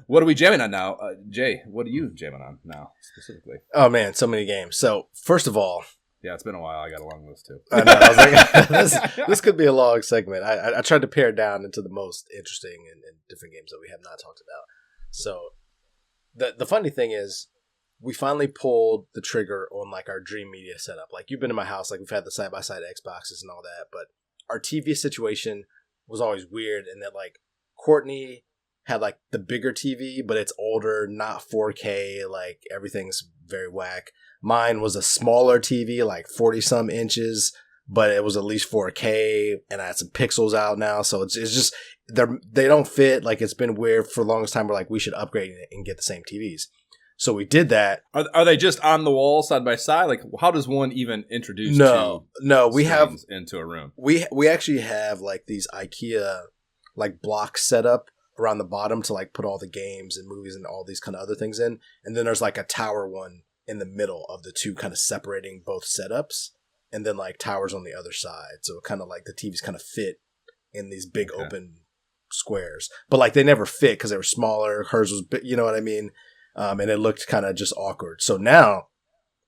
What are we jamming on now? Jay, what are you jamming on now, specifically? Oh, man, so many games. So, first of all... Yeah, it's been a while. I got a long list, too. I know. I was like, this could be a long segment. I tried to pare it down into the most interesting and different games that we have not talked about. So, the funny thing is, we finally pulled the trigger on like our dream media setup. Like, you've been in my house, like we've had the side-by-side Xboxes and all that, but our TV situation was always weird in that like Courtney had like the bigger TV, but it's older, not 4K, like everything's very whack. Mine was a smaller TV, like 40 some inches, but it was at least 4K, and I had some pixels out now, so it's just they don't fit. Like, it's been weird for the longest time. We're like, we should upgrade and get the same TVs. So we did that. Are they just on the wall side by side? Like, how does one even introduce no, we have into a room? We actually have like these IKEA like blocks set up around the bottom to like put all the games and movies and all these kind of other things in, and then there's like a tower one in the middle of the two, kind of separating both setups, and then like towers on the other side. So kind of like the TVs kind of fit in these big open squares, but like they never fit because they were smaller. Hers was, you know what I mean? And it looked kind of just awkward. So now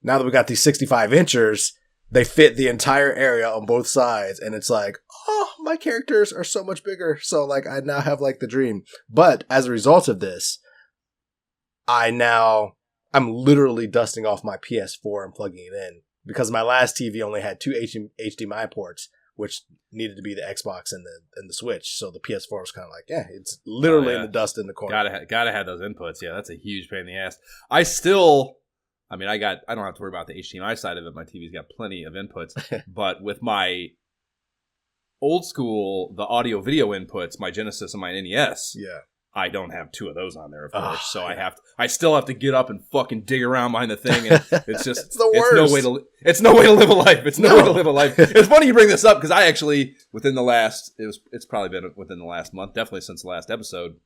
that we got these 65 inchers, they fit the entire area on both sides. And it's like, oh, my characters are so much bigger. So like I now have like the dream. But as a result of this, I'm literally dusting off my PS4 and plugging it in because my last TV only had two HDMI ports, which needed to be the Xbox and the Switch. So the PS4 was kind of like, yeah, it's literally in the dust in the corner. Gotta have those inputs. Yeah, that's a huge pain in the ass. I don't have to worry about the HDMI side of it. My TV's got plenty of inputs. But with my old school, the audio video inputs, my Genesis and my NES, yeah, I don't have two of those on there, of course. So I still have to get up and fucking dig around behind the thing, and it's just it's the worst. It's no way to live a life. It's no way to live a life. It's funny you bring this up because I actually it's probably been within the last month, definitely since the last episode,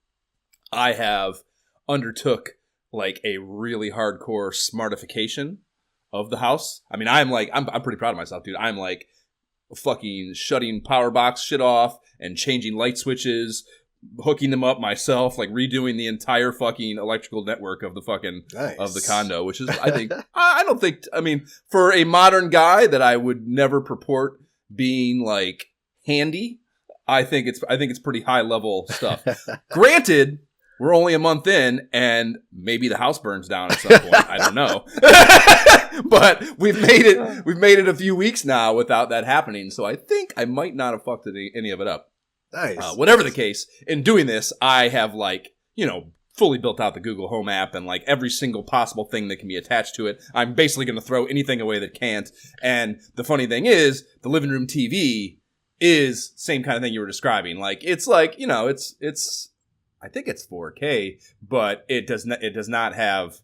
I have undertook like a really hardcore smartification of the house. I mean, I'm pretty proud of myself, dude. I'm like fucking shutting power box shit off and changing light switches, hooking them up myself, like redoing the entire fucking electrical network of the fucking of the condo, which is, I think, I mean, for a modern guy that I would never purport being like handy, I think it's pretty high level stuff. Granted, we're only a month in, and maybe the house burns down at some point. I don't know, but we've made it a few weeks now without that happening. So I think I might not have fucked any of it up. Nice. Whatever the case, in doing this, I have fully built out the Google Home app and like every single possible thing that can be attached to it. I'm basically going to throw anything away that can't. And the funny thing is, the living room TV is same kind of thing you were describing. Like it's like, it's I think it's 4K, but it does not have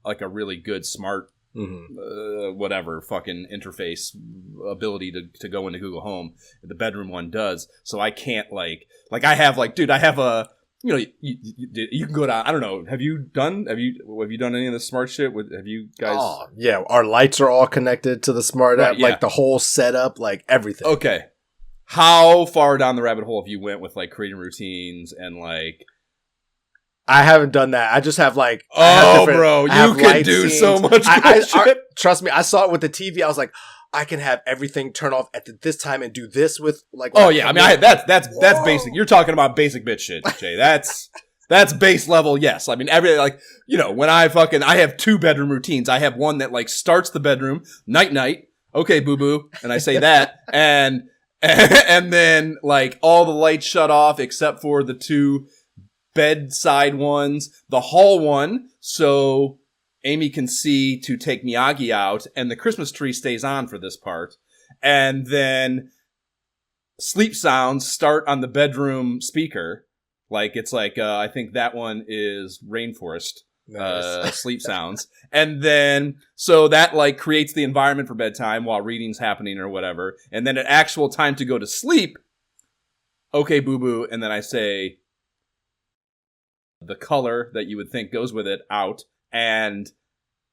like a really good smart whatever fucking interface ability to go into Google Home. The bedroom one does, so I can't like I have like, dude, I have a, you can go down. I don't know. Have you done any of the smart shit? Have you guys? Oh yeah, our lights are all connected to the smart app, like the whole setup, like everything. Okay, how far down the rabbit hole have you went with like creating routines and like? I haven't done that. I just have like, bro, you can do so much good shit. Trust me, I saw it with the TV. I was like, I can have everything turn off at this time and do this with like. Oh yeah, I mean that's basic. You're talking about basic bitch shit, Jay. That's base level. Yes, I mean when I have 2 bedroom routines. I have one that like starts the bedroom night. Okay, boo boo, and I say that and then like all the lights shut off except for the 2 bedside ones, the hall one, so Amy can see to take Miyagi out, and the Christmas tree stays on for this part. And then sleep sounds start on the bedroom speaker. Like, it's like, I think that one is Rainforest sleep sounds. And then, so that like creates the environment for bedtime while reading's happening or whatever. And then at actual time to go to sleep, okay, boo-boo, and then I say the color that you would think goes with it out, and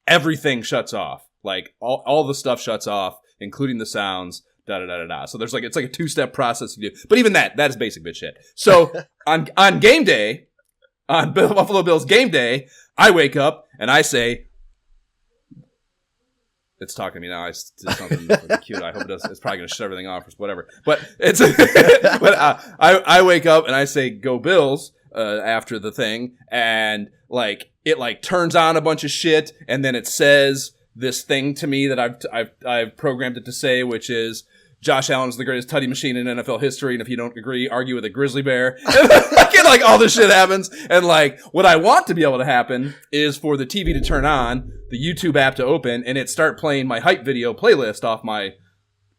everything shuts off. Like all the stuff shuts off, including the sounds. So there's like, it's like a 2-step process to do. But even that is basic bitch shit. So on game day, on Buffalo Bills game day, I wake up and I say, it's talking to me now. I did something cute. I hope it does. It's probably going to shut everything off or whatever. But it's, but I wake up and I say, "Go Bills," after the thing. And like, it like turns on a bunch of shit. And then it says this thing to me that I've programmed it to say, which is, Josh Allen is the greatest tutty machine in NFL history, and if you don't agree, argue with a grizzly bear. And like all this shit happens, and like what I want to be able to happen is for the TV to turn on, the YouTube app to open, and it start playing my hype video playlist off my,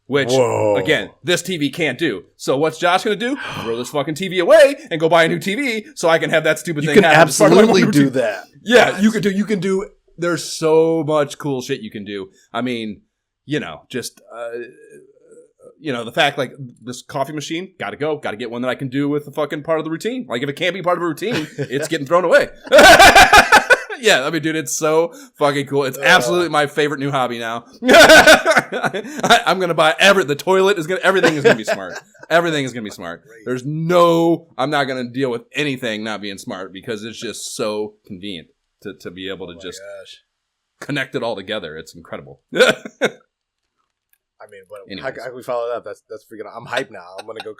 which again, this TV can't do. So what's Josh gonna do? Throw this fucking TV away and go buy a new TV so I can have that stupid thing happen. You can absolutely do that. Yeah, you can do. There's so much cool shit you can do. I mean, just. The fact, like, this coffee machine, gotta get one that I can do with the fucking part of the routine. Like, if it can't be part of a routine, it's getting thrown away. Yeah, I mean, dude, it's so fucking cool. It's absolutely my favorite new hobby now. I'm gonna buy the toilet everything is gonna be smart. Everything is gonna be smart. I'm not gonna deal with anything not being smart because it's just so convenient to be able to connect it all together. It's incredible. I mean, how can we follow that up? That's freaking. I'm hyped now. I'm gonna go.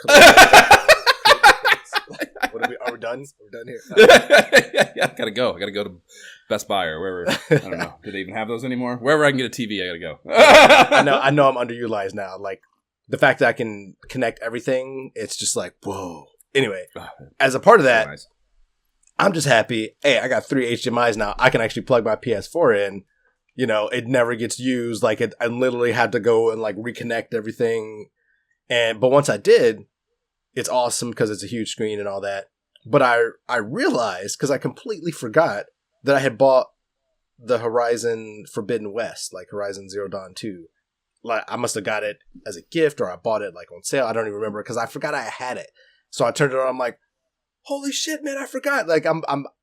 Are we done? We're done here. Yeah, I gotta go. I gotta go to Best Buy or wherever. I don't know. Do they even have those anymore? Wherever I can get a TV, I gotta go. I know. I'm underutilized now. Like the fact that I can connect everything. It's just like whoa. Anyway, as a part of that, nice. I'm just happy. Hey, I got 3 HDMI's now. I can actually plug my PS4 in. It never gets used. Like I literally had to go and like reconnect everything. But once I did, it's awesome because it's a huge screen and all that. But I realized, because I completely forgot that I had bought the Horizon Forbidden West, like Horizon Zero Dawn 2. Like I must have got it as a gift or I bought it like on sale. I don't even remember because I forgot I had it. So I turned it on. I'm like, holy shit, man, I forgot. Like I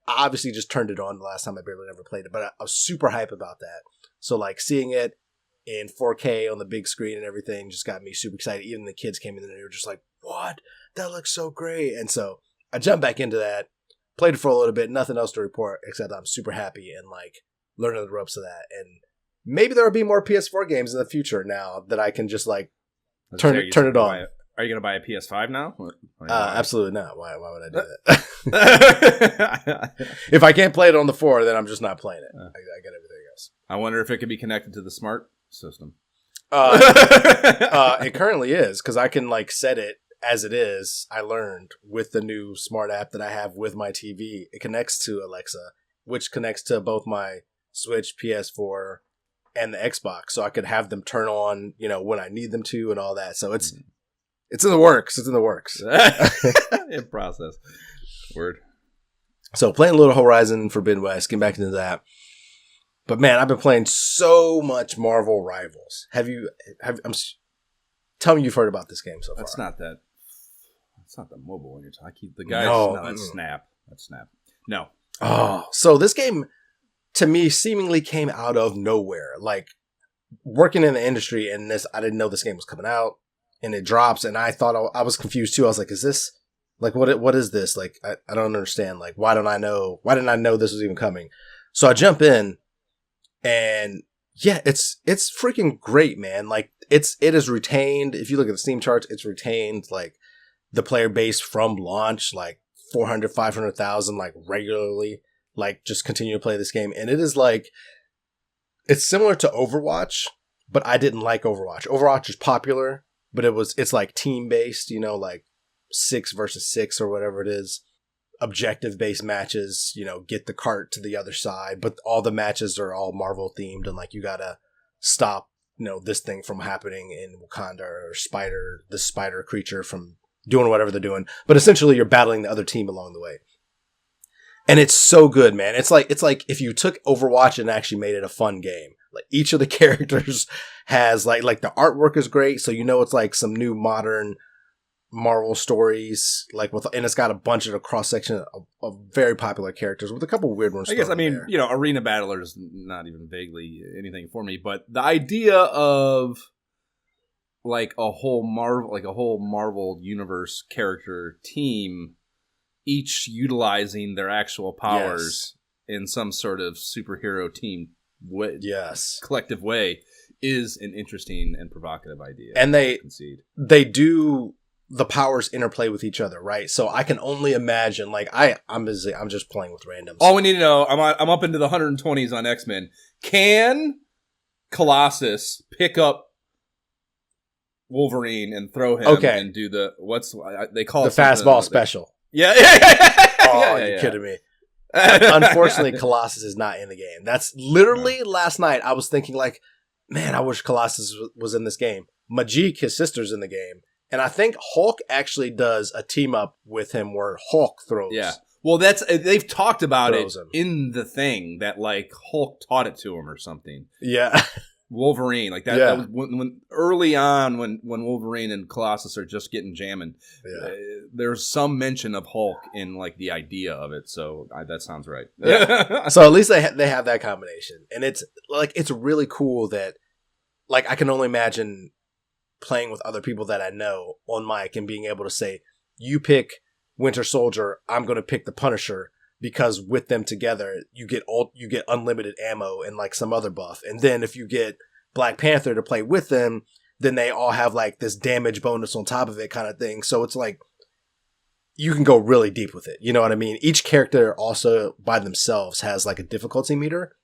obviously just turned it on the last time. I barely ever played it, but I was super hype about that. So like seeing it in 4K on the big screen and everything just got me super excited. Even the kids came in and they were just like, what? That looks so great. And so I jumped back into that, played it for a little bit, nothing else to report except I'm super happy and like learning the ropes of that. And maybe there'll be more PS4 games in the future now that I can just like turn it on. Are you going to buy a PS5 now? Absolutely not. Why would I do that? If I can't play it on the 4, then I'm just not playing it. I got everything else. I wonder if it could be connected to the smart system. It currently is, because I can like set it as it is. I learned with the new smart app that I have with my TV. It connects to Alexa, which connects to both my Switch, PS4, and the Xbox. So I could have them turn on, when I need them to and all that. So it's in the works. It's in the works. In process. Word. So playing a little Horizon Forbidden West, getting back into that. But man, I've been playing so much Marvel Rivals. Tell me you've heard about this game so far. That's not the mobile one you're talking. The guy. No, that's Snap. That's Snap. No. Oh, so this game to me seemingly came out of nowhere. Like working in the industry, and I didn't know this game was coming out. And it drops, and I thought I was confused too. I was like, "Is this like what is this? Like, I don't understand. Like, why didn't I know this was even coming?" So I jump in, and yeah, it's freaking great, man. Like, it is retained. If you look at the Steam charts, it's retained like the player base from launch, like 400, 500,000, like regularly. Like, just continue to play this game, and it is like it's similar to Overwatch, but I didn't like Overwatch. Overwatch is popular. But it's like team based, like 6 versus 6 or whatever it is. Objective based matches, get the cart to the other side. But all the matches are all Marvel themed and like you gotta stop, this thing from happening in Wakanda or the spider creature from doing whatever they're doing. But essentially you're battling the other team along the way. And it's so good, man. It's like if you took Overwatch and actually made it a fun game. Like each of the characters has like the artwork is great, so it's like some new modern Marvel stories, like and it's got a bunch of a cross section of very popular characters with a couple weird ones. I guess Arena Battler is not even vaguely anything for me, but the idea of like a whole Marvel universe character team each utilizing their actual powers in some sort of superhero team collective way is an interesting and provocative idea. And they do the powers interplay with each other, right? So I can only imagine, like, I'm just playing with randoms. All we need to know, I'm up into the 120s on X-Men. Can Colossus pick up Wolverine and throw him and do they call the fastball special? Yeah. Oh, you're kidding me. Unfortunately, Colossus is not in the game. That's literally last night I was thinking, like, man, I wish Colossus was in this game. Majik, his sister's in the game. And I think Hulk actually does a team up with him where Hulk throws. Yeah. Well, they've talked about it in the thing that, like, Hulk taught it to him or something. Yeah. Wolverine, like that. Yeah. That was when early on when Wolverine and Colossus are just getting jamming. Yeah. There's some mention of Hulk in, like, the idea of it. So that sounds right. Yeah. So at least they have that combination, and it's really cool that, like, I can only imagine playing with other people that I know on mic and being able to say, you pick Winter Soldier, I'm going to pick the Punisher, because with them together, you get unlimited ammo and, like, some other buff. And then if you get Black Panther to play with them, then they all have, like, this damage bonus on top of it kind of thing. So it's like, you can go really deep with it. You know what I mean? Each character also by themselves has, like, a difficulty meter.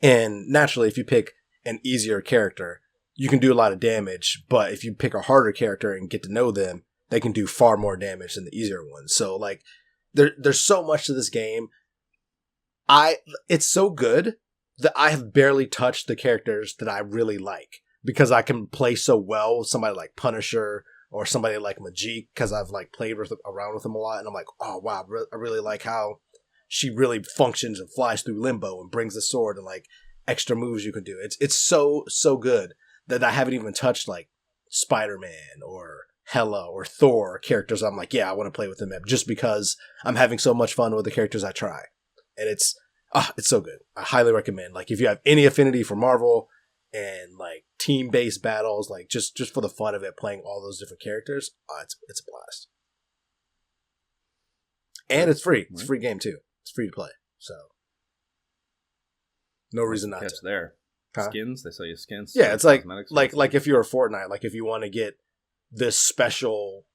And naturally, if you pick an easier character, you can do a lot of damage, but if you pick a harder character and get to know them, they can do far more damage than the easier ones. So, like, there's so much to this game. It's so good that I have barely touched the characters that I really like, because I can play so well with somebody like Punisher or somebody like Majik, because I've, like, played around with them a lot, and I'm like, oh wow, I really like how she really functions and flies through limbo and brings the sword and, like, extra moves you can do. It's so good that I haven't even touched, like, Spider-Man or Hela or Thor, characters I'm like, yeah, I want to play with them just because I'm having so much fun with the characters I try. And it's so good. I highly recommend. Like, if you have any affinity for Marvel and, like, team-based battles, like, just for the fun of it, playing all those different characters, it's a blast. And it's free. It's a free game too. It's free to play. So no reason not to. There. Skins? They sell you skins? Yeah, it's like if you're a Fortnite, like, if you want to get this special,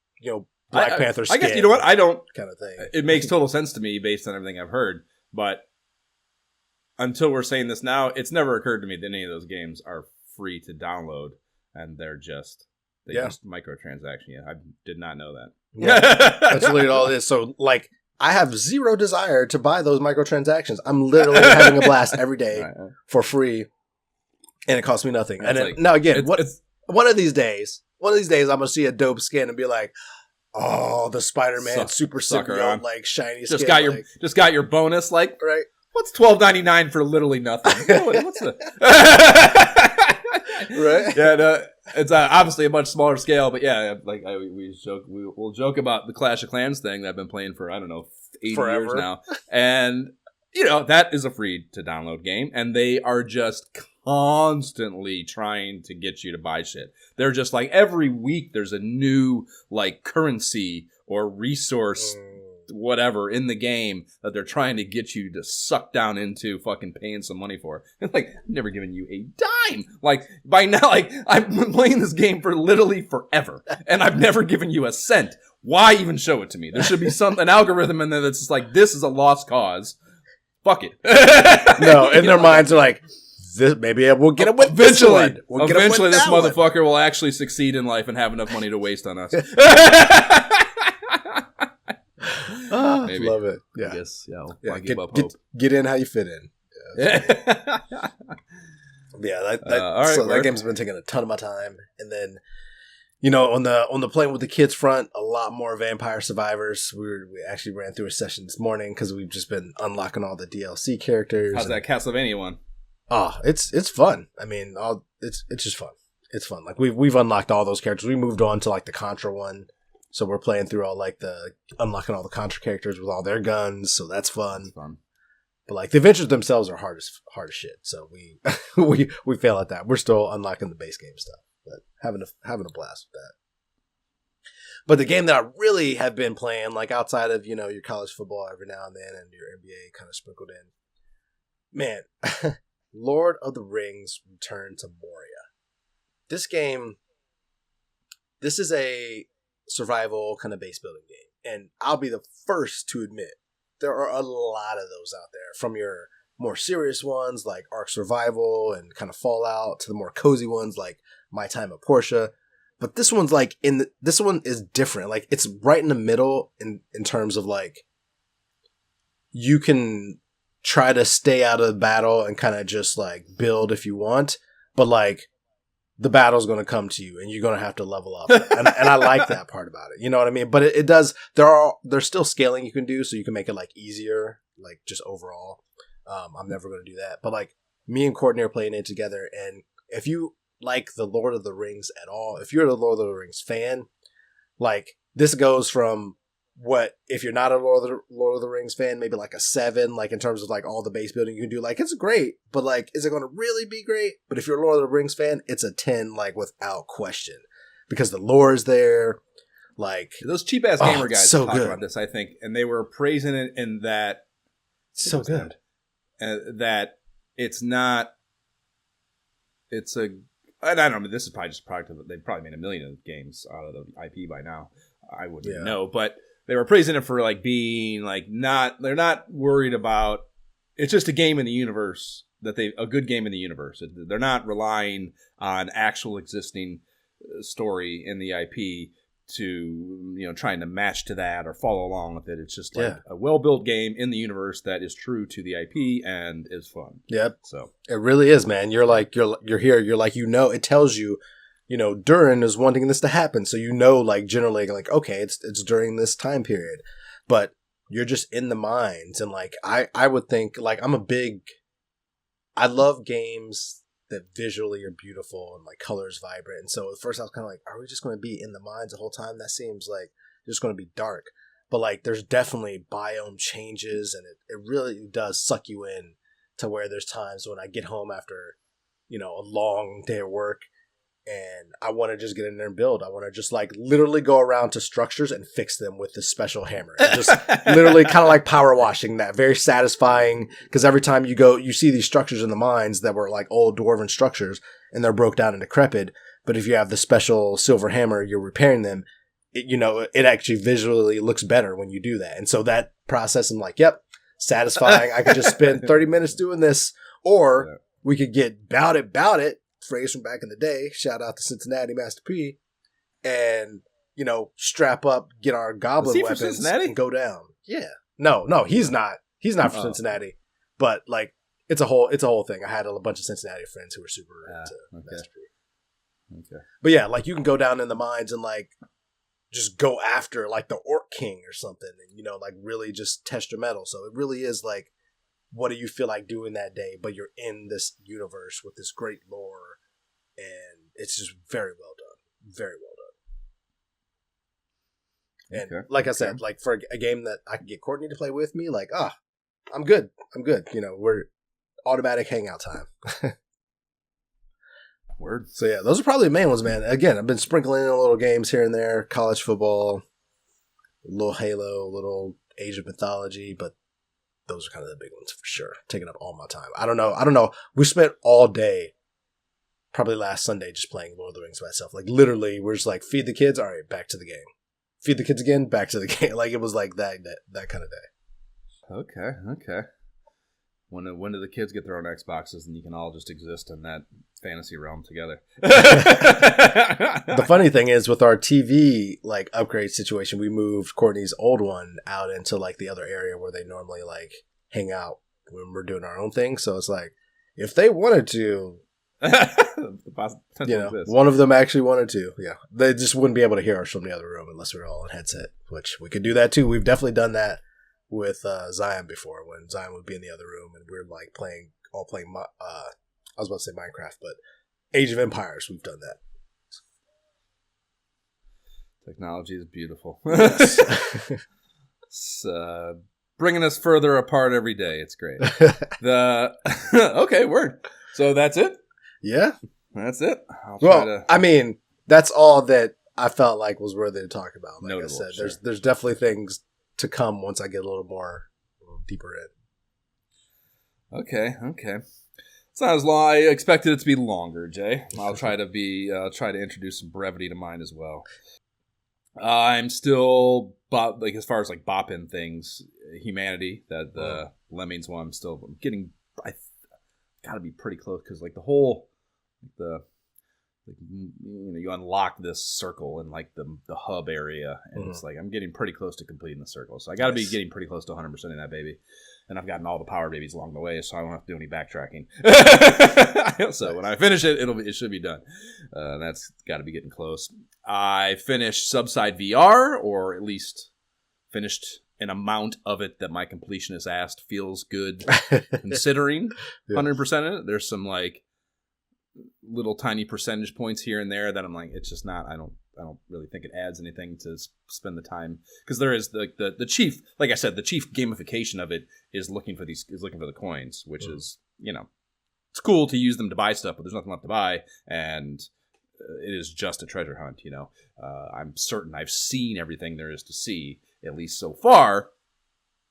Black Panther skin. I guess, you know what? I don't... kind of thing. It makes total sense to me based on everything I've heard, but until we're saying this now, it's never occurred to me that any of those games are free to download, and they're just microtransaction. Yeah, I did not know that. Yeah, that's literally all it is. So, like, I have zero desire to buy those microtransactions. I'm literally having a blast every day for free, and it costs me nothing. And then, now again, one of these days, I'm gonna see a dope skin and be like, "Oh, the Spider-Man super symbiote, like, shiny skin." Just got your bonus, like, right? What's $12.99 for literally nothing? What's the right? Yeah, no, it's obviously a much smaller scale, but yeah, like we'll joke about the Clash of Clans thing that I've been playing for, I don't know, 80 years now, and that is a free to download game, and they are just constantly trying to get you to buy shit. They're just like, every week there's a new, like, currency or resource whatever in the game that they're trying to get you to suck down into fucking paying some money for. And, like, I've never given you a dime. Like, by now, like, I've been playing this game for literally forever, and I've never given you a cent. Why even show it to me? There should be an algorithm in there that's just like, this is a lost cause. Fuck it. No, in their minds are like, maybe we'll get him with eventually. Eventually, this motherfucker will actually succeed in life and have enough money to waste on us. Maybe. Love it. Yeah. I guess. Yeah. Why give up hope? Get in how you fit in. Yeah. That game's been taking a ton of my time, and then, on the playing with the kids front, a lot more Vampire Survivors. We actually ran through a session this morning because we've just been unlocking all the DLC characters. How's that Castlevania one? Oh, it's fun. I mean, it's just fun. It's fun. Like, we've unlocked all those characters. We moved on to, like, the Contra one, so we're playing through all, like, unlocking all the Contra characters with all their guns. So that's fun. It's fun. But, like, the adventures themselves are hard as shit. So we fail at that. We're still unlocking the base game stuff, but having a blast with that. But the game that I really have been playing, like outside of, your college football every now and then and your NBA kind of sprinkled in, man, Lord of the Rings Return to Moria. This game, this is a survival kind of base building game. And I'll be the first to admit, there are a lot of those out there, from your more serious ones like Ark Survival and kind of Fallout to the more cozy ones like My Time at Portia. But this one's like this one is different. Like it's right in the middle in terms of like you can try to stay out of the battle and kind of just like build if you want, but like the battle's going to come to you and you're going to have to level up. And I like that part about it. You know what I mean? But it does, there's still scaling you can do so you can make it like easier, like just overall. I'm never going to do that. But like me and Courtney are playing it together. And if you like the Lord of the Rings at all, if you're a Lord of the Rings fan, like this goes from what, if you're not a Lord of the Rings fan, maybe like a 7, like in terms of like all the base building you can do, like it's great, but like, is it going to really be great? But if you're a Lord of the Rings fan, it's a 10, like without question, because the lore is there. Like those cheap ass gamer guys so talk good about this, I think, and they were praising it in that so good that it's not. It's a. And I don't know. This is probably just a product of it. They've probably made 1 million of games out of the IP by now. I wouldn't know, but they were praising it for like being like they're not worried about, it's just a game in the universe a good game in the universe. They're not relying on actual existing story in the IP to, trying to match to that or follow along with it. It's just like a well-built game in the universe that is true to the IP and is fun. Yep. So it really is, man. You're like, you're here. You're like, it tells you, Durin is wanting this to happen. So, like generally like, okay, it's during this time period, but you're just in the mines. And like, I would think like, I love games that visually are beautiful and like colors vibrant. And so at first I was kind of like, are we just going to be in the mines the whole time? That seems like it's going to be dark, but like there's definitely biome changes and it really does suck you in to where there's times when I get home after, a long day of work and I want to just get in there and build. I want to just like literally go around to structures and fix them with this special hammer. And just literally kind of like power washing that. Very satisfying, because every time you go, you see these structures in the mines that were like old dwarven structures and they're broke down and decrepit. But if you have the special silver hammer, you're repairing them. It actually visually looks better when you do that. And so that process, I'm like, yep, satisfying. I could just spend 30 minutes doing this, or we could get bout it. Phrase from back in the day. Shout out to Cincinnati Master P. And, strap up, get our goblin weapons and go down. Yeah. No, he's not. He's not from Cincinnati. But like it's a whole thing. I had a bunch of Cincinnati friends who were super into Master P. Okay. But yeah, like you can go down in the mines and like just go after like the Orc King or something and like really just test your mettle. So it really is like, what do you feel like doing that day? But you're in this universe with this great lore, and it's just very well done. Very well done. And like I said, like for a game that I can get Courtney to play with me, like, I'm good. We're automatic hangout time. Word. So yeah, those are probably the main ones, man. Again, I've been sprinkling in little games here and there, college football, a little Halo, a little Age of Mythology, but those are kind of the big ones for sure. Taking up all my time. I don't know. We spent all day, probably last Sunday, just playing Lord of the Rings by myself. Like literally, we're just like, feed the kids. All right, back to the game. Feed the kids again. Back to the game. Like it was like that kind of day. Okay. When do the kids get their own Xboxes and you can all just exist in that fantasy realm together? The funny thing is, with our TV like upgrade situation, we moved Courtney's old one out into like the other area where they normally like hang out when we're doing our own thing. So it's like, if they wanted to, one of them actually wanted to, they just wouldn't be able to hear us from the other room unless we were all on headset, which we could do that too. We've definitely done that with Zion before, when Zion would be in the other room and we're like playing I was about to say Minecraft, but Age of Empires, we've done that. Technology is beautiful. Yes. It's bringing us further apart every day. It's great. Okay, word. So that's it? Yeah. That's it. I mean, that's all that I felt like was worthy to talk about. Like Notable, I said, sure. there's definitely things to come once I get a little deeper in. Okay. It's not as long. I expected it to be longer, Jay. I'll try to introduce some brevity to mine as well. I'm still as far as like bopping things, Humanity, that the Lemmings one. I'm getting. I gotta be pretty close because like the whole you unlock this circle in like the hub area, and it's like I'm getting pretty close to completing the circle. So I gotta be getting pretty close to 100% in that baby. And I've gotten all the power babies along the way, so I don't have to do any backtracking. So when I finish it, it should be done. That's got to be getting close. I finished Subside VR, or at least finished an amount of it that my completionist asked feels good, considering 100% in it. There's some like little tiny percentage points here and there that I'm like, it's just not. I don't really think it adds anything to spend the time, because there is the chief, like I said, the chief gamification of it is looking for the coins, which is, it's cool to use them to buy stuff, but there's nothing left to buy, and it is just a treasure hunt. I'm certain I've seen everything there is to see, at least so far.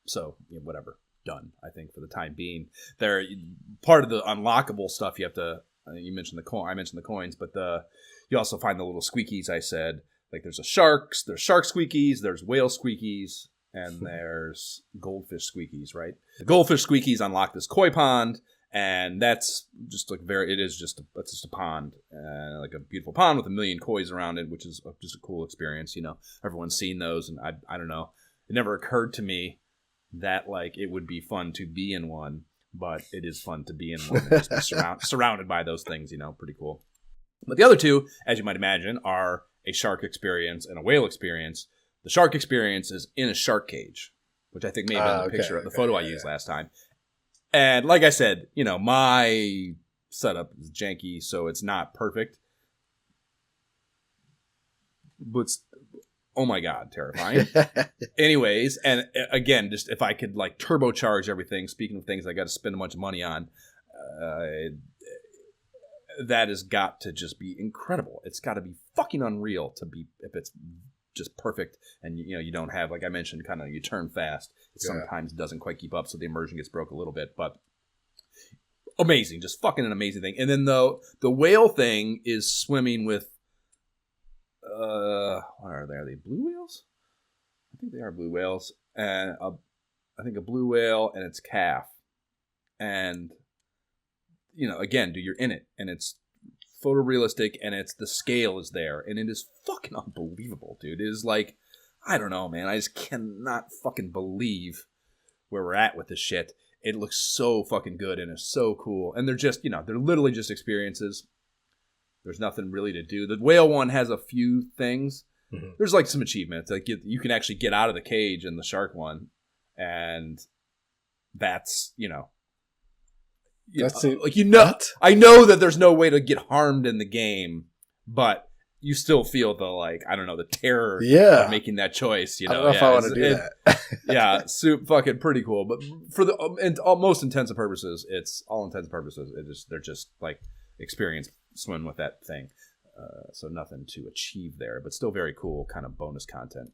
So whatever, done. I think for the time being, there part of the unlockable stuff you have to. You mentioned I mentioned the coins, but you also find the little squeakies. I said, like, there's shark squeakies, there's whale squeakies, and there's goldfish squeakies, right? The goldfish squeakies unlock this koi pond, and that's just like it's just a pond, like a beautiful pond with a million kois around it, which is just a cool experience. Everyone's seen those, and I don't know. It never occurred to me that like it would be fun to be in one. But it is fun to be in one and just be surrounded by those things, pretty cool. But the other two, as you might imagine, are a shark experience and a whale experience. The shark experience is in a shark cage, which I think may have been the picture of the photo I used last time. And like I said, my setup is janky, so it's not perfect. But oh my God, terrifying. Anyways, and again, just if I could like turbocharge everything, speaking of things I got to spend a bunch of money on, that has got to just be incredible. It's got to be fucking unreal to be, if it's just perfect and you don't have, like I mentioned, kind of you turn fast. It sometimes doesn't quite keep up, so the immersion gets broke a little bit, but amazing, just fucking an amazing thing. And then the whale thing is swimming with what are they? Are they blue whales? I think they are blue whales. And I think a blue whale and its calf. And, again, dude, you're in it. And it's photorealistic, and the scale is there. And it is fucking unbelievable, dude. It is like, I don't know, man. I just cannot fucking believe where we're at with this shit. It looks so fucking good, and it's so cool. And they're just, they're literally just experiences. There's nothing really to do. The whale one has a few things. Mm-hmm. There's like some achievements. Like you can actually get out of the cage in the shark one, and that's I know that there's no way to get harmed in the game, but you still feel the terror of making that choice. I don't know if I want to do that. Yeah, fucking pretty cool. But for most intents and purposes, they're just like experience swim with that thing. So nothing to achieve there, but still very cool kind of bonus content.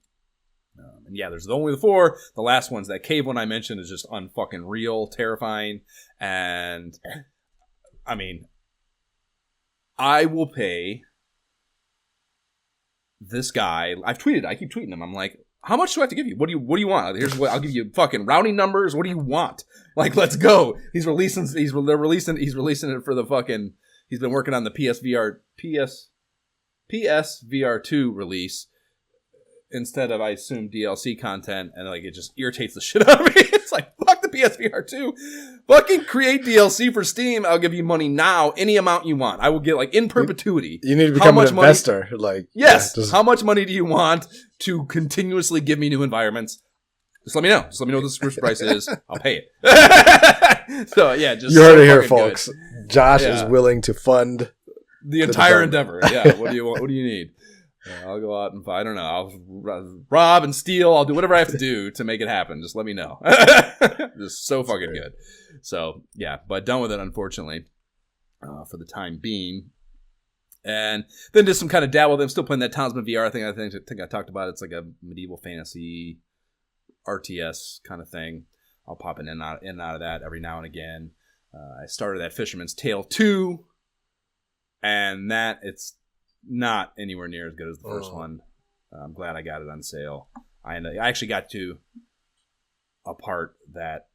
And yeah, there's only the 4. The last one's that cave one I mentioned is just unfucking real, terrifying. And I mean, I will pay this guy. I keep tweeting him. I'm like, how much do I have to give you? What do you want? Here's what I'll give you. Fucking rounding numbers. What do you want? Like, let's go. He's releasing it for the fucking. He's been working on the PSVR 2 release instead of, I assume, DLC content, and like it just irritates the shit out of me. It's like, fuck the PSVR 2. Fucking create DLC for Steam. I'll give you money now, any amount you want. I will get in perpetuity. You need to become an investor. How much money do you want to continuously give me new environments? Just let me know. Just let me know what the subscription price is. I'll pay it. So yeah, just you heard it here, folks. Good. Josh is willing to fund the entire endeavor. Yeah. What do you want? What do you need? I'll go out and I don't know. I'll rob and steal. I'll do whatever I have to do to make it happen. Just let me know. Just so fucking good. So yeah, but done with it, unfortunately, for the time being. And then just some kind of dabble. I'm still playing that Talisman VR thing. I think I talked about. It's like a medieval fantasy RTS kind of thing. I'll pop in and out of that every now and again. I started that Fisherman's Tale 2, and that it's not anywhere near as good as the first one. I'm glad I got it on sale. I actually got to a part that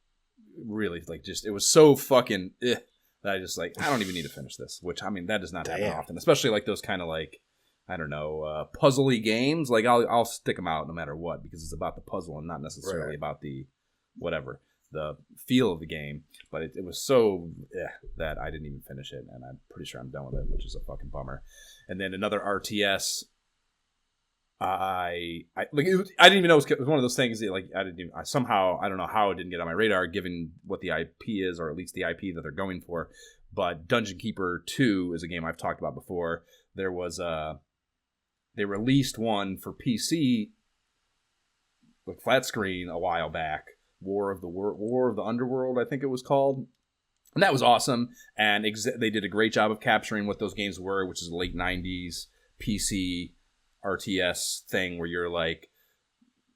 really like just it was so fucking that I just like I don't even need to finish this. Which I mean that does not happen often, especially like those kind of like I don't know puzzly games. Like I'll stick them out no matter what because it's about the puzzle and not necessarily about the whatever. The feel of the game, but it was so that I didn't even finish it, and I'm pretty sure I'm done with it, which is a fucking bummer. And then another RTS, I didn't even know it was one of those things that like I don't know how it didn't get on my radar given what the IP is, or at least the IP that they're going for. But Dungeon Keeper 2 is a game I've talked about before. There was they released one for PC, like flat screen, a while back. War of the Underworld, I think it was called. And that was awesome. And they did a great job of capturing what those games were, which is a late 90s PC RTS thing where you're like,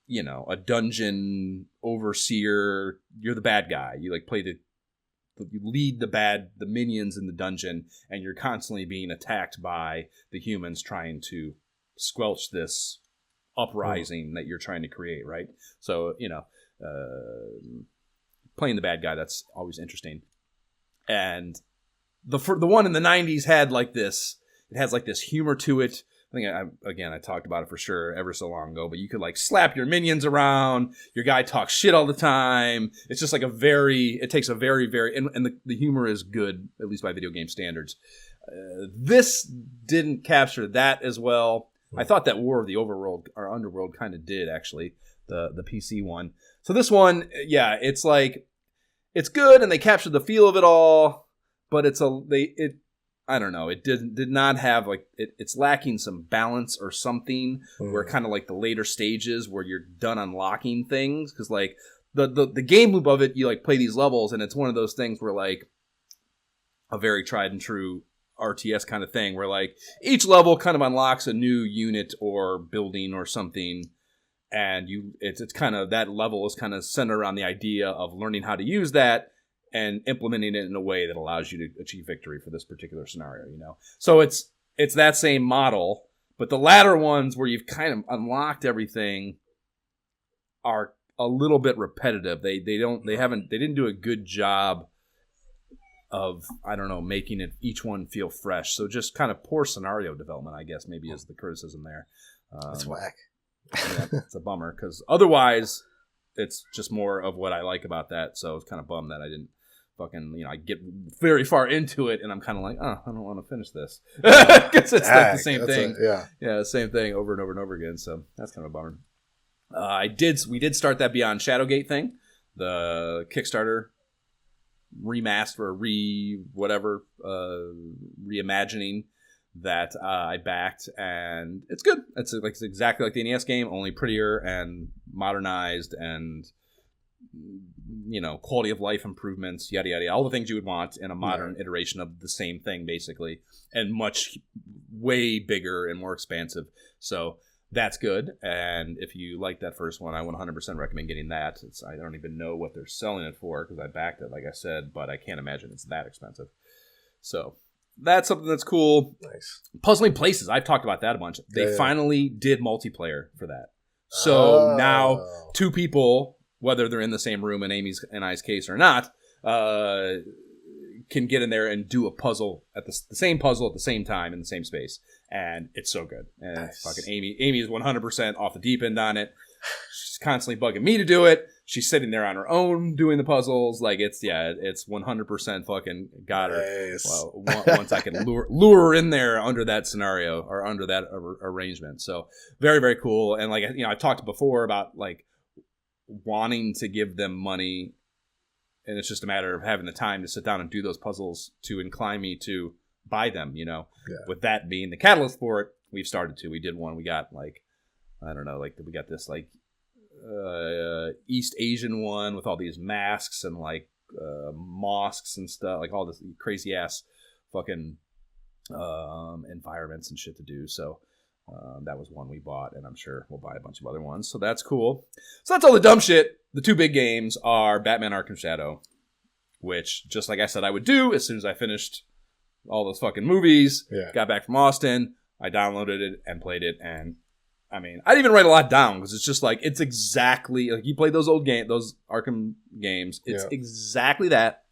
you know, a dungeon overseer. You're the bad guy. You like you lead the minions in the dungeon, and you're constantly being attacked by the humans trying to squelch this uprising that you're trying to create, right? So, you know, playing the bad guy, that's always interesting. And the one in the 90s had like this, it has like this humor to it. I think I talked about it for sure ever so long ago, but you could like slap your minions around, your guy talks shit all the time. It's just like it takes a very, very, and the humor is good, at least by video game standards. This didn't capture that as well. I thought that War of the Overworld or Underworld kind of did actually, the PC one. So this one, yeah, it's like it's good and they captured the feel of it all, but I don't know, it did not have like it's lacking some balance or something where kind of like the later stages where you're done unlocking things because like the game loop of it, you like play these levels and it's one of those things where like a very tried and true RTS kind of thing where like each level kind of unlocks a new unit or building or something. And it's kind of that level is kind of centered around the idea of learning how to use that and implementing it in a way that allows you to achieve victory for this particular scenario, you know. So it's that same model, but the latter ones where you've kind of unlocked everything are a little bit repetitive. They didn't do a good job of I don't know making it each one feel fresh. So just kind of poor scenario development, I guess maybe is the criticism there. That's whack. Yeah, it's a bummer because otherwise it's just more of what I like about that. So it's kind of bummed that I didn't fucking, you know, I get very far into it and I'm kind of like, oh, I don't want to finish this because it's like the same thing. Yeah, same thing over and over and over again. So that's kind of a bummer. We did start that Beyond Shadowgate thing, the Kickstarter remaster, reimagining that I backed, and it's good. It's exactly like the NES game, only prettier and modernized, and you know, quality of life improvements, yada yada, all the things you would want in a modern iteration of the same thing, basically, and much way bigger and more expansive. So that's good. And if you like that first one, I 100% recommend getting that. I don't even know what they're selling it for because I backed it, like I said, but I can't imagine it's that expensive. So that's something that's cool. Nice. Puzzling Places. I've talked about that a bunch. They finally did multiplayer for that. So now two people, whether they're in the same room in Amy's and I's case or not, can get in there and do a puzzle at the same puzzle at the same time in the same space. And it's so good. And nice. Fucking Amy is 100% off the deep end on it. She's constantly bugging me to do it. She's sitting there on her own doing the puzzles. Like it's 100% fucking got her. Nice. Well, once I can lure her in there under that scenario or under that arrangement. So very, very cool. And like, you know, I talked before about like wanting to give them money, and it's just a matter of having the time to sit down and do those puzzles to incline me to buy them, you know. With that being the catalyst for it, we did one. We got like, I don't know, like we got this like East Asian one with all these masks and like mosques and stuff, like all this crazy ass fucking environments and shit to do. So that was one we bought, and I'm sure we'll buy a bunch of other ones. So that's cool. So that's all the dumb shit. The two big games are Batman Arkham Shadow, which, just like I said I would do as soon as I finished all those fucking movies, got back from Austin, I downloaded it and played it, and I mean, I didn't even write a lot down because it's just like, it's exactly, like you played those old games, those Arkham games, it's exactly that,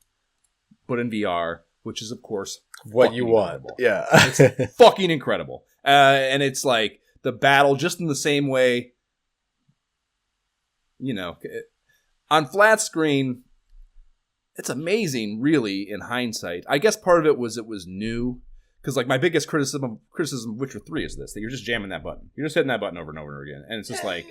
but in VR, which is, of course, what you want. Incredible. Yeah. It's fucking incredible. And it's like the battle just in the same way, you know, on flat screen, it's amazing, really, in hindsight. I guess part of it was new. Because, like, my biggest criticism of Witcher 3 is this, that you're just jamming that button. You're just hitting that button over and over again. And it's just like,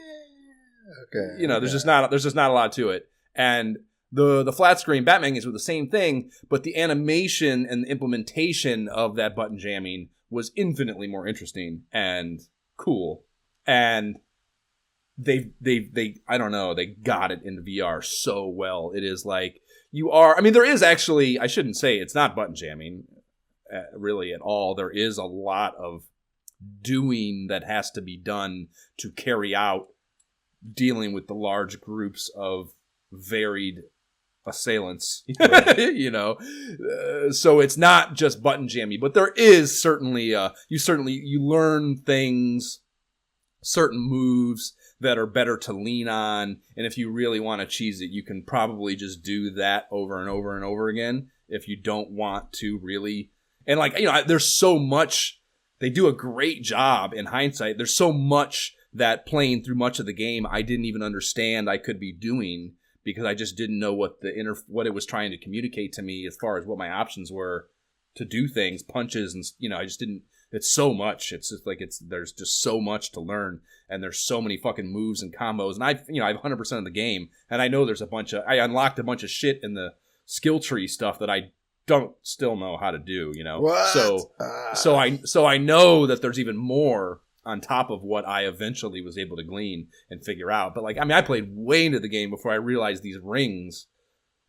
you know, there's just not a lot to it. And the flat screen Batman games were the same thing, but the animation and the implementation of that button jamming was infinitely more interesting and cool. And they I don't know, they got it into VR so well. It is like, there is actually, I shouldn't say it's not button jamming, really at all. There is a lot of doing that has to be done to carry out dealing with the large groups of varied assailants, you know. So it's not just button jammy, but there is certainly you learn things, certain moves that are better to lean on, and if you really want to cheese it, you can probably just do that over and over and over again if you don't want to really. And, like, you know, there's so much, they do a great job in hindsight. There's so much that playing through much of the game I didn't even understand I could be doing because I just didn't know what it was trying to communicate to me as far as what my options were to do things, punches, and, you know, I just didn't, it's so much. It's just like, there's just so much to learn, and there's so many fucking moves and combos, and I have 100% of the game, and I know there's I unlocked a bunch of shit in the skill tree stuff that I don't still know how to do, you know. What? So I know that there's even more on top of what I eventually was able to glean and figure out. But, like, I mean, I played way into the game before I realized these rings,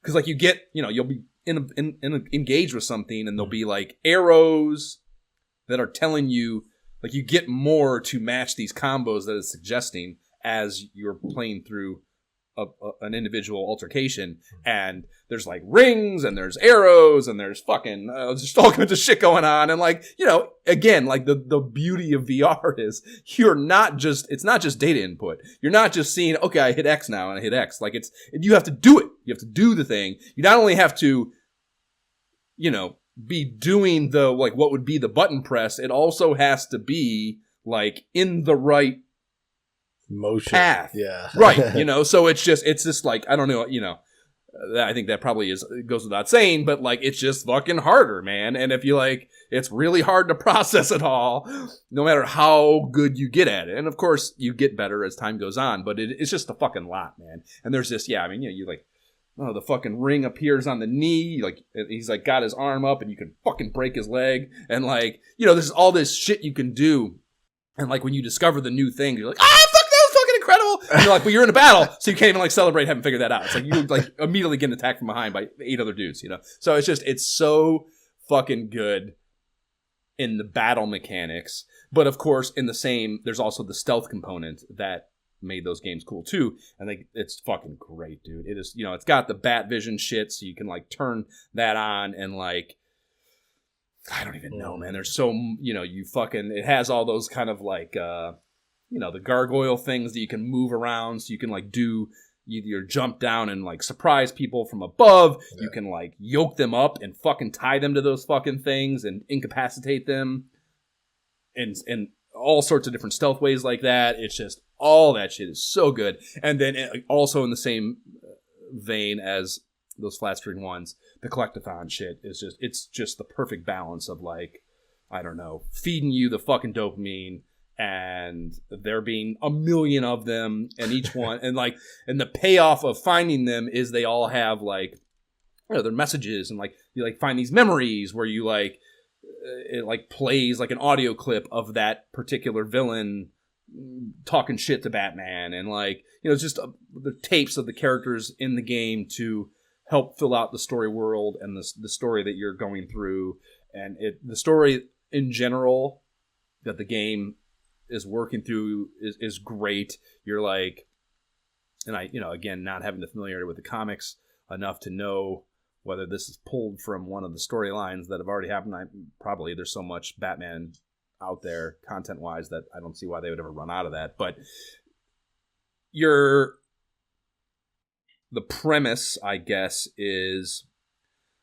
because, like, you get, you know, you'll be engaged with something, and there'll be, like, arrows that are telling you, like, you get more to match these combos that it's suggesting as you're playing through an individual altercation, and there's, like, rings, and there's arrows, and there's fucking just all kinds of shit going on, and, like, you know, again, like, the beauty of VR is it's not just data input. You're not just seeing, okay, I hit X now and I hit X. Like, you have to do it. You have to do the thing. You not only have to, you know, be doing the, like, what would be the button press, it also has to be, like, in the right motion path. Yeah. Right. You know, so it's just like, I don't know, you know, I think that probably goes without saying, but, like, it's just fucking harder, man. And if you, like, it's really hard to process it all, no matter how good you get at it. And of course you get better as time goes on, but it's just a fucking lot, man. And there's this, I mean, you know, you like, oh, the fucking ring appears on the knee, like, he's, like, got his arm up and you can fucking break his leg. And, like, you know, there's all this shit you can do. And, like, when you discover the new thing, you're like, fuck, that was fucking incredible. And you're like, but you're in a battle, so you can't even, like, celebrate having figured that out. It's like, you, like, immediately getting attacked from behind by 8 other dudes, you know? So it's so fucking good in the battle mechanics. But, of course, there's also the stealth component that made those games cool too, and it's fucking great, dude. It is, you know, it's got the bat vision shit, so you can, like, turn that on, and, like, I don't even know, man. There's so, you know, it has all those kind of, like, you know, the gargoyle things that you can move around, so you can, like, do either jump down and, like, surprise people from above. Yeah. You can, like, yoke them up and fucking tie them to those fucking things and incapacitate them, and all sorts of different stealth ways like that. It's just, all that shit is so good. And then also in the same vein as those flat screen ones, the collectathon shit is it's just the perfect balance of, like, I don't know, feeding you the fucking dopamine, and there being a million of them, and each one, and, like, and the payoff of finding them is they all have, like, you know, their messages, and, like, you, like, find these memories where you, like, it, like, plays, like, an audio clip of that particular villain talking shit to Batman, and, like, you know, just the tapes of the characters in the game to help fill out the story world and the story that you're going through. And the story in general that the game is working through is great. You're like, and I, again, not having the familiarity with the comics enough to know whether this is pulled from one of the storylines that have already happened. Probably there's so much Batman out there content-wise that I don't see why they would ever run out of that. But the premise, I guess, is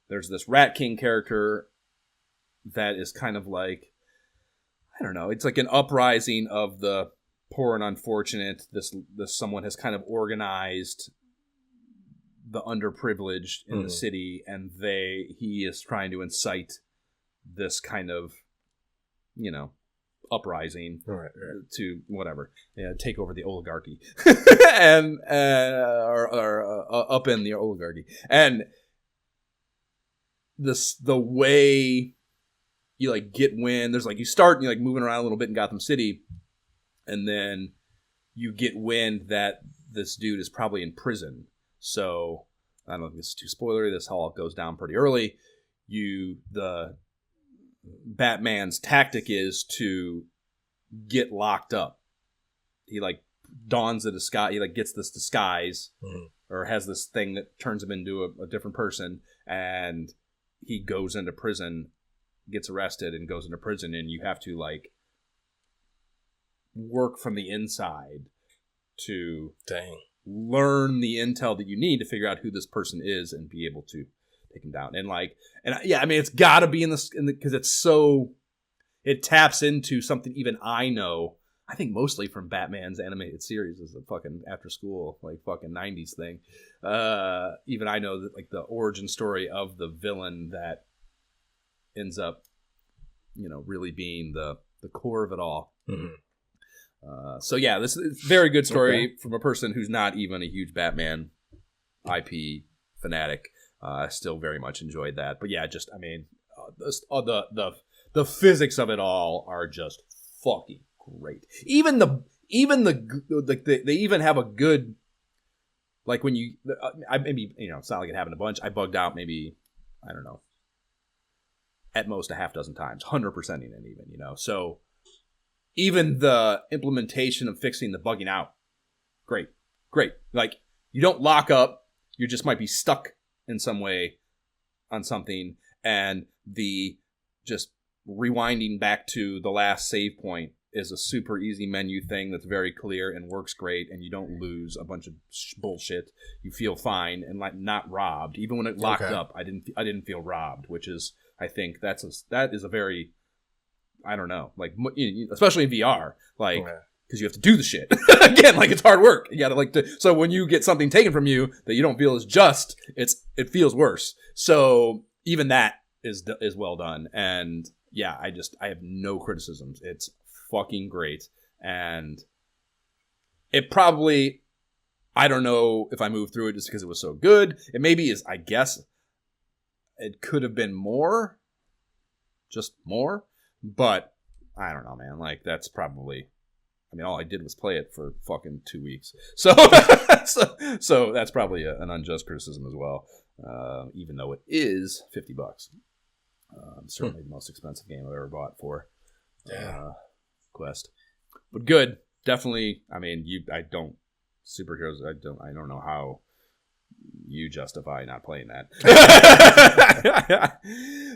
there's this Rat King character that is kind of like, I don't know, it's like an uprising of the poor and unfortunate. This someone has kind of organized the underprivileged in the city, and he is trying to incite this kind of, uprising to whatever, take over the oligarchy and or upend the oligarchy. And the way you like get wind, there's like you start like moving around a little bit in Gotham City, and then you get wind that this dude is probably in prison. So I don't know if this is too spoilery. This all goes down pretty early. The Batman's tactic is to get locked up. He like dons a disguise. He like gets this disguise or has this thing that turns him into a different person, and he goes into prison, gets arrested, and goes into prison. And you have to like work from the inside to learn the intel that you need to figure out who this person is and be able to take him down. And I mean, it's got to be in this because it taps into something even I know. I think mostly from Batman's animated series as a fucking after school like fucking 90s thing. Even I know that like the origin story of the villain that ends up, really being the core of it all. So yeah, this is a very good story from a person who's not even a huge Batman IP fanatic. I still very much enjoyed that. But yeah, just, I mean, the physics of it all are just fucking great. They even have a good, like when you, maybe, it's not like it happened a bunch. I bugged out maybe, I don't know, at most a half dozen times, 100%ing it even, so even the implementation of fixing the bugging out, great. Like, you don't lock up, you just might be stuck in some way on something, and the just rewinding back to the last save point is a super easy menu thing that's very clear and works great, and you don't lose a bunch of bullshit. You feel fine and like not robbed. Even when it locked up, I didn't feel robbed, which is, I think that is a very, I don't know, like, especially in VR, like, because you have to do the shit again, like it's hard work. You gotta so when you get something taken from you that you don't feel is just, it feels worse. So even that is well done. And yeah, I have no criticisms. It's fucking great. And it probably, I don't know if I moved through it just because it was so good. It maybe is, I guess it could have been more, just more. But I don't know, man. Like, that's probably, I mean, all I did was play it for fucking 2 weeks. So so that's probably an unjust criticism as well. Even though it is $50. Certainly the most expensive game I've ever bought for Quest. But good. Definitely, I mean, superheroes, I don't know how you justify not playing that.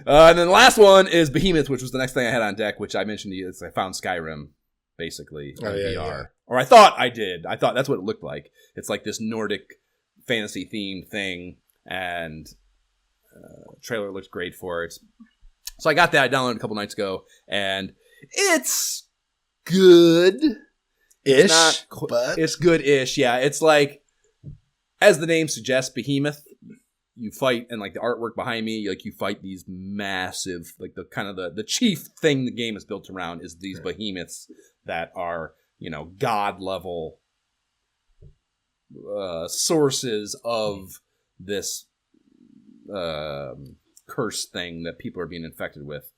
And then the last one is Behemoth, which was the next thing I had on deck, which I mentioned to you. I found Skyrim, basically, in VR. Yeah. Or I thought I did. I thought that's what it looked like. It's like this Nordic fantasy themed thing, and trailer looks great for it. So I got that. I downloaded it a couple nights ago, and it's good-ish. It's good-ish, yeah. It's like, as the name suggests, Behemoth, you fight, and like the artwork behind me, like you fight these massive, like the kind of the chief thing the game is built around is these behemoths that are, god level sources of this curse thing that people are being infected with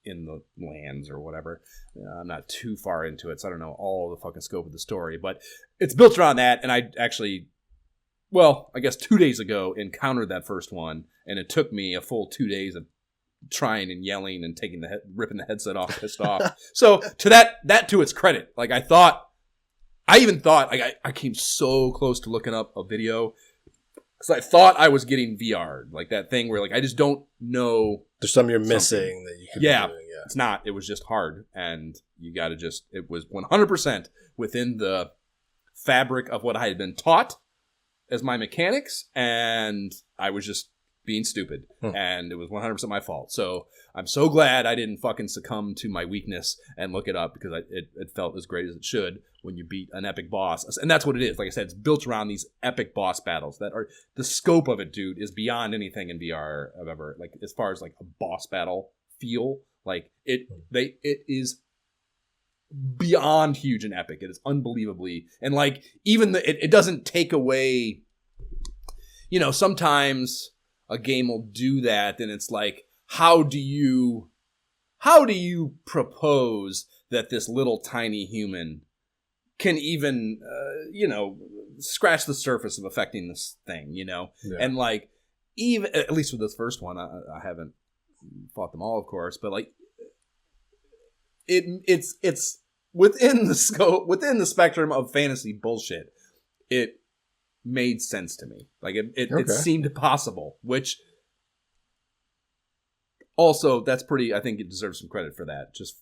in the lands or whatever. I'm not too far into it, so I don't know all the fucking scope of the story, but it's built around that. And I actually, I guess 2 days ago encountered that first one, and it took me a full 2 days of trying and yelling and ripping the headset off, pissed off. So to that to its credit, like I even thought, like I came so close to looking up a video because I thought I was getting VR'd, like that thing where like I just don't know. There's something you're missing that you could be doing. Yeah, it's not. It was just hard, and you got to just. It was 100% within the fabric of what I had been taught as my mechanics, and I was just being stupid, and it was 100% my fault. So I'm so glad I didn't fucking succumb to my weakness and look it up, because it felt as great as it should when you beat an epic boss. And that's what it is. Like I said, it's built around these epic boss battles that are, the scope of it, dude, is beyond anything in VR I've ever, like, as far as like a boss battle feel, like it is beyond huge and epic. It is unbelievably, and like even it doesn't take away, you know, sometimes a game will do that, and it's like, how do you propose that this little tiny human can even, you know, scratch the surface of affecting this thing, you know? Yeah. And like, even, at least with this first one, I haven't fought them all, of course, but like, it's within the scope, within the spectrum of fantasy bullshit. It made sense to me. Like it seemed possible, which also that's pretty, I think it deserves some credit for that. Just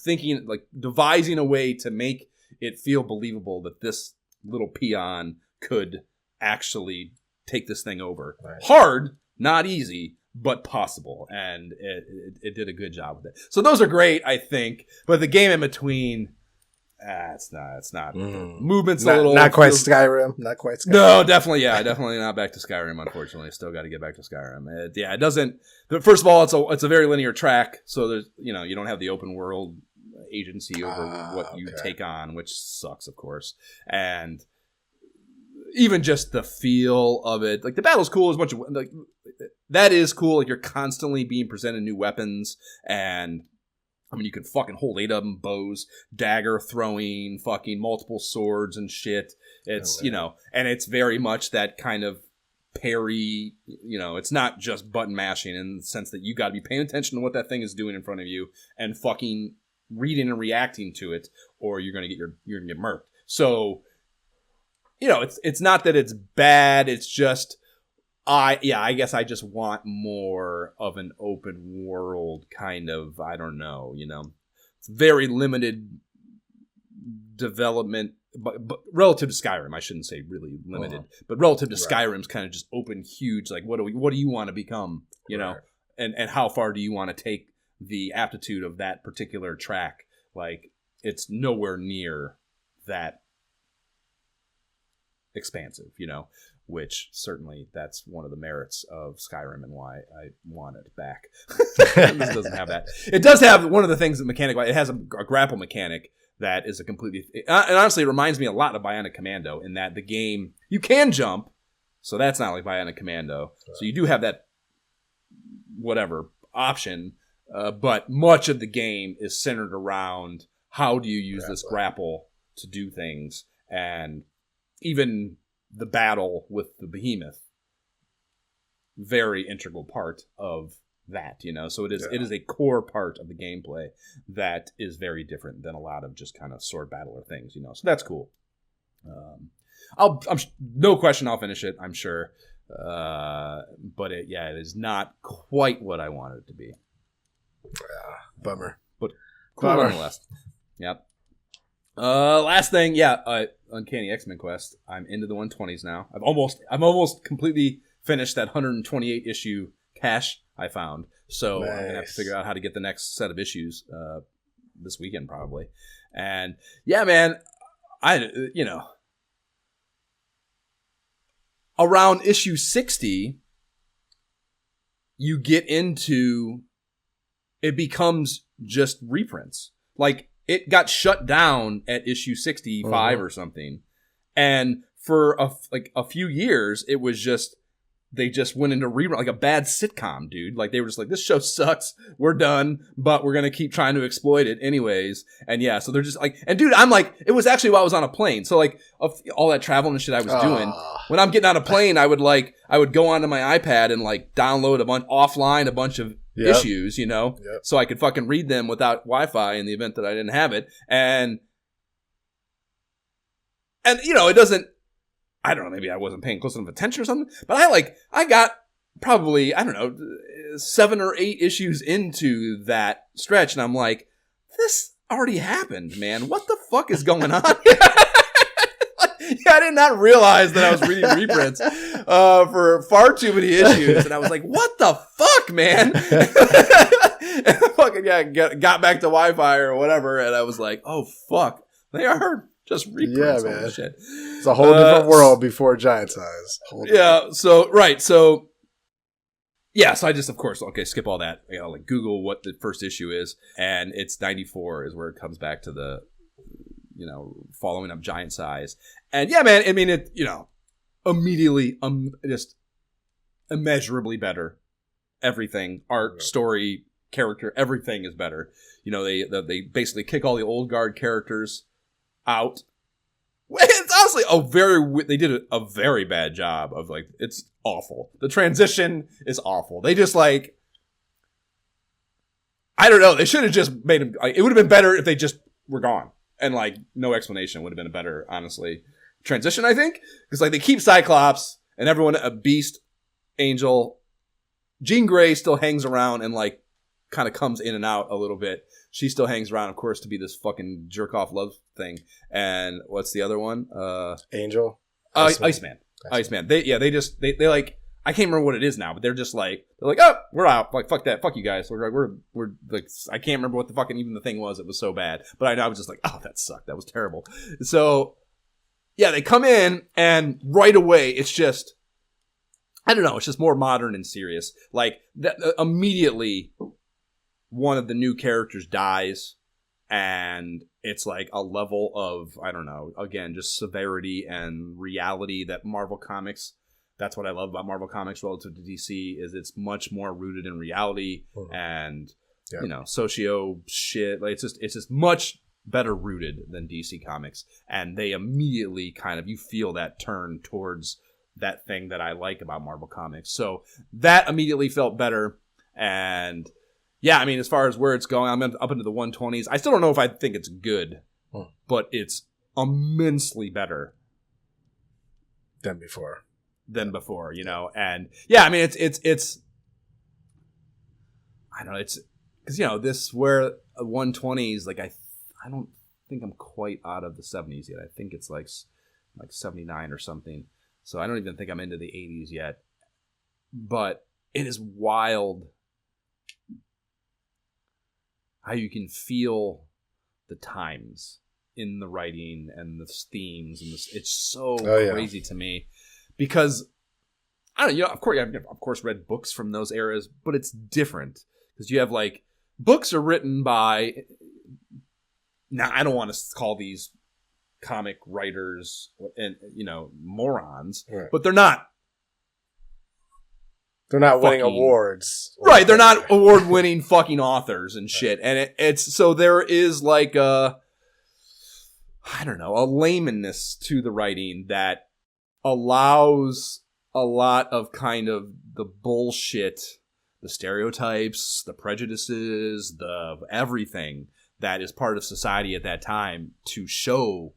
thinking, like devising a way to make it feel believable that this little peon could actually take this thing over. Right. Hard, not easy, but possible. And it did a good job with it. So those are great, I think. But the game in between, it's not. Movement's a little... Not quite Skyrim. Not quite Skyrim. No, definitely not back to Skyrim, unfortunately. Still got to get back to Skyrim. It doesn't... First of all, it's a very linear track, so there's, you know, you don't have the open world agency over what you take on, which sucks, of course. And even just the feel of it, like the battle's cool. There's a bunch of... like, that is cool. Like, you're constantly being presented new weapons, and... I mean, you can fucking hold 8 of them, bows, dagger throwing, fucking multiple swords and shit. It's, you know, and it's very much that kind of parry, you know, it's not just button mashing in the sense that you got to be paying attention to what that thing is doing in front of you and fucking reading and reacting to it, or you're going to get murked. So, you know, it's not that it's bad. It's just, I guess I just want more of an open world kind of, I don't know, you know, it's very limited development, but relative to Skyrim, I shouldn't say really limited, but relative to Skyrim's kind of just open, huge, like, what do you want to become, you know, and how far do you want to take the aptitude of that particular track? Like, it's nowhere near that expansive, you know, which certainly that's one of the merits of Skyrim and why I want it back. This doesn't have that. It does have one of the things that mechanic, it has a grapple mechanic that is a completely, and honestly, it reminds me a lot of Bionic Commando in that the game, you can jump, so that's not like Bionic Commando. So you do have that whatever option, but much of the game is centered around how do you use this grapple to do things, and even the battle with the behemoth, very integral part of that, you know. So it is a core part of the gameplay that is very different than a lot of just kind of sword battler things, you know. So that's cool. I'm no question I'll finish it, I'm sure. But it is not quite what I wanted it to be. Bummer. But cool nonetheless. Yep. Last thing, Uncanny X-Men Quest. I'm into the 120s now. I've almost completely finished that 128 issue cache I found. So I'm gonna have to figure out how to get the next set of issues this weekend probably. And yeah, man, around issue 60, you get into, it becomes just reprints. Like, it got shut down at issue 65 or something. And for a few years, it was just, they just went into rerun, like a bad sitcom, dude. Like, they were just like, this show sucks. We're done, but we're going to keep trying to exploit it anyways. And yeah, so they're just like, and dude, I'm like, it was actually while I was on a plane. So like, all that traveling and shit I was doing, when I'm getting on a plane, I would go onto my iPad and like download offline a bunch of issues, you know, Yep. so I could fucking read them without Wi-Fi in the event that I didn't have it. And you know, it doesn't, I don't know, maybe I wasn't paying close enough attention or something, but I got probably, I don't know, 7 or 8 issues into that stretch, and I'm like, this already happened, man. What the fuck is going on? Yeah, I did not realize that I was reading reprints for far too many issues, and I was like, "What the fuck, man?" And I fucking got back to Wi-Fi or whatever, and I was like, "Oh fuck, they are just reprints." Yeah, man. Shit. It's a whole different world before Giant Size. So I just, of course, skip all that. You know, like Google what the first issue is, and it's 94 is where it comes back to the, you know, following up Giant Size. And yeah, man, I mean, it, you know, immediately, just immeasurably better. Everything, art, story, character, everything is better. You know, they basically kick all the old guard characters out. It's honestly they did a very bad job of, like, it's awful. The transition is awful. They just, like, I don't know. They should have just made them, like, it would have been better if they just were gone. And, like, no explanation would have been a better, honestly, transition, I think. Because, like, they keep Cyclops and everyone, a Beast, Angel. Jean Grey still hangs around and, like, kind of comes in and out a little bit. She still hangs around, of course, to be this fucking jerk-off love thing. And what's the other one? Angel? Iceman. They like, I can't remember what it is now, but they're like, oh, we're out. Like, fuck that. Fuck you guys. We're like, I can't remember what the fucking even the thing was. It was so bad. But I was just like, oh, that sucked. That was terrible. So, yeah, they come in and right away, it's just, I don't know. It's just more modern and serious. Like, immediately, one of the new characters dies, and it's like a level of, I don't know, again, just severity and reality that Marvel Comics, that's what I love about Marvel Comics relative to DC, is it's much more rooted in reality and, you know, socio shit. Like, it's just much better rooted than DC Comics. And they immediately kind of, you feel that turn towards that thing that I like about Marvel Comics. So that immediately felt better. And yeah, I mean, as far as where it's going, I'm up into the 120s. I still don't know if I think it's good, but it's immensely better than before. You know. And yeah, I mean, it's I don't know, it's because, you know, this where 120s, like, I don't think I'm quite out of the 70s yet. I think it's like 79 or something. So I don't even think I'm into the 80s yet. But it is wild how you can feel the times in the writing and the themes, and it's so crazy to me, because I don't know, you know, of course I've of course read books from those eras, but it's different because you have, like, books are written by, now I don't want to call these comic writers and, you know, morons, but they're not winning awards. Right, they're not award-winning fucking authors and shit. And it's so there is, like, I don't know, a laymaness to the writing that allows a lot of kind of the bullshit, the stereotypes, the prejudices, the everything that is part of society at that time to show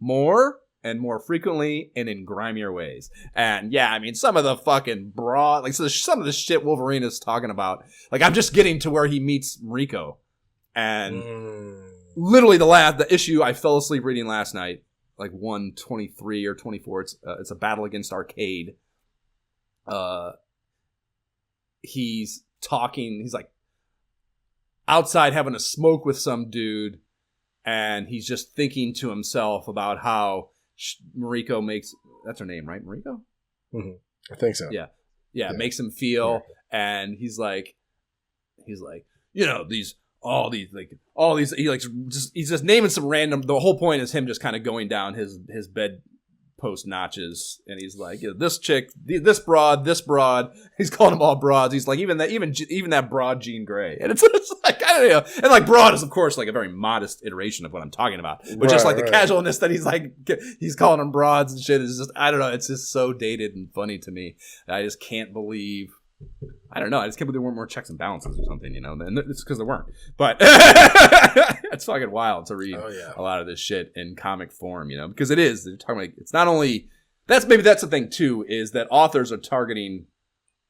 more and more frequently and in grimier ways. And yeah, I mean, some of the fucking broad, like, so some of the shit Wolverine is talking about, like, I'm just getting to where he meets Rico, and literally the issue I fell asleep reading last night, like 123 or 24, it's a battle against Arcade. He's talking, he's like outside having a smoke with some dude, and he's just thinking to himself about how Mariko makes, that's her name, right? Mariko? I think so. Yeah, makes him feel, and he's like, you know, he's just naming some random, the whole point is him just kind of going down his bed post notches, and he's like, you know, this chick, this broad, he's calling them all broads. He's like, even that broad Jean Grey, and it's like, I don't know, and like broad is of course like a very modest iteration of what I'm talking about, but just like the casualness that he's calling them broads and shit is just, I don't know, it's just so dated and funny to me. I just can't believe I don't know. I just can't believe there weren't more checks and balances or something, you know. And it's because there weren't. But it's fucking wild to read a lot of this shit in comic form, you know, because it is. They're talking like it's not only that's the thing too, is that authors are targeting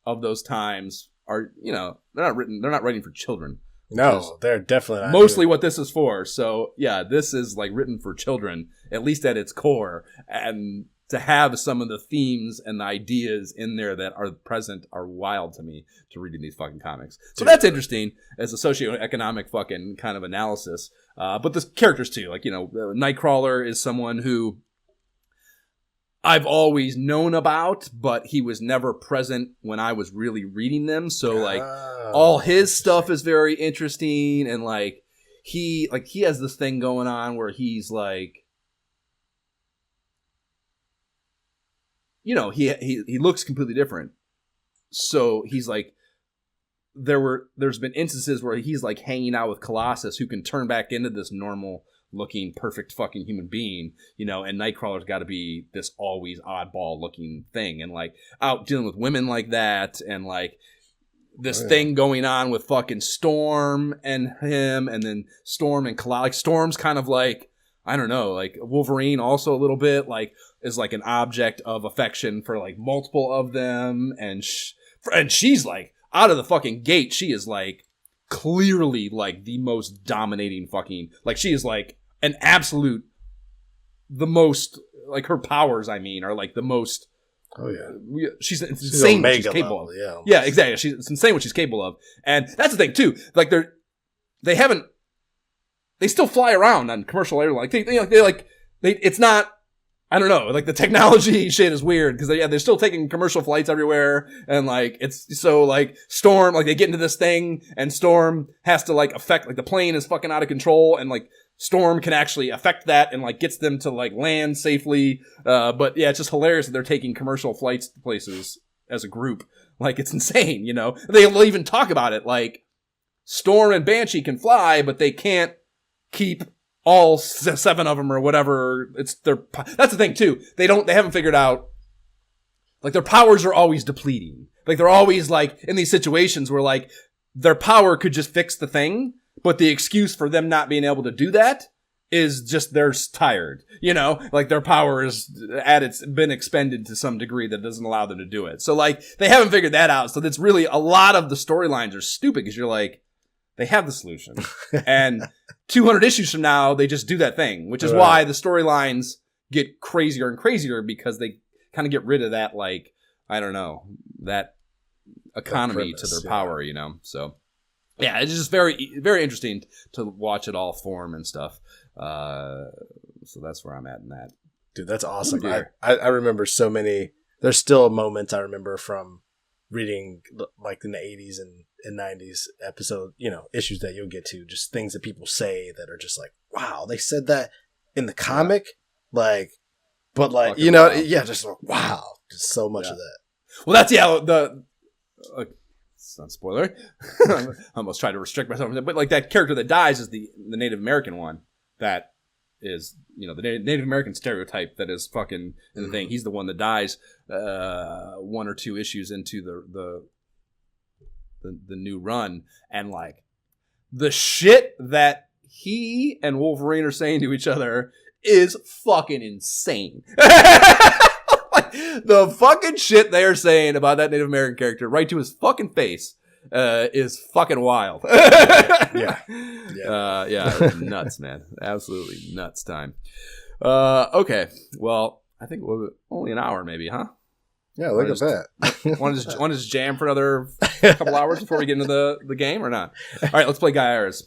of those times are, you know, they're not writing for children. No, they're definitely not mostly what this is for. So yeah, this is like written for children, at least at its core, and to have some of the themes and the ideas in there that are present are wild to me to reading these fucking comics. So that's interesting as a socioeconomic fucking kind of analysis. But the characters too, like, you know, Nightcrawler is someone who I've always known about, but he was never present when I was really reading them. So like all his stuff is very interesting. And like he has this thing going on where he's like, you know, he looks completely different. So he's like, there's been instances where he's like hanging out with Colossus, who can turn back into this normal looking perfect fucking human being, you know, and Nightcrawler's got to be this always oddball looking thing, and like out dealing with women like that, and like this thing going on with fucking Storm and him, and then Storm and Colossus. Like Storm's kind of like, I don't know, like Wolverine also a little bit, like is like an object of affection for like multiple of them, and she's like out of the fucking gate, she is like clearly like the most dominating fucking, like she is like an absolute, the most, like her powers, I mean, are like the most. Oh yeah, she's insane what she's capable of. Yeah, exactly. It's insane what she's capable of, and that's the thing too. Like they still fly around on commercial air. Like it's not. I don't know. Like the technology shit is weird because they're still taking commercial flights everywhere, and like it's so like Storm, like they get into this thing and Storm has to like affect, like the plane is fucking out of control, and like Storm can actually affect that and like gets them to like land safely. But yeah, it's just hilarious that they're taking commercial flights to places as a group. Like it's insane, you know. They'll even talk about it like Storm and Banshee can fly, but they can't keep all 7 of them or whatever. That's the thing too. They haven't figured out, like their powers are always depleting. Like they're always like in these situations where like their power could just fix the thing, but the excuse for them not being able to do that is just they're tired. You know, like their power is been expended to some degree that doesn't allow them to do it. So like they haven't figured that out. So that's really a lot of the storylines are stupid because you're like, they have the solution. And 200 issues from now, they just do that thing, which is why the storylines get crazier and crazier, because they kind of get rid of that, like, I don't know, that economy to their power, you know? So, yeah, it's just very, very interesting to watch it all form and stuff. So that's where I'm at in that. Dude, that's awesome. I remember so many, there's still moments I remember from reading like in the 80s and 90s episode, you know, issues that you'll get to, just things that people say that are just like, wow, they said that in the comic, like, but like, fucking, you know, just like, wow, just so much of that. Well, that's it's not a spoiler. I almost tried to restrict myself, but like that character that dies is the Native American one that is, you know, the Native American stereotype that is fucking in the thing. He's the one that dies 1 or 2 issues into the new run, and like the shit that he and Wolverine are saying to each other is fucking insane. Like, the fucking shit they are saying about that Native American character right to his fucking face is fucking wild. Yeah, nuts, man. Absolutely nuts time. Okay, well, I think we're only an hour maybe, huh? Yeah, look at that. Want to just jam for another couple hours before we get into the game or not? All right, let's play Gaiares.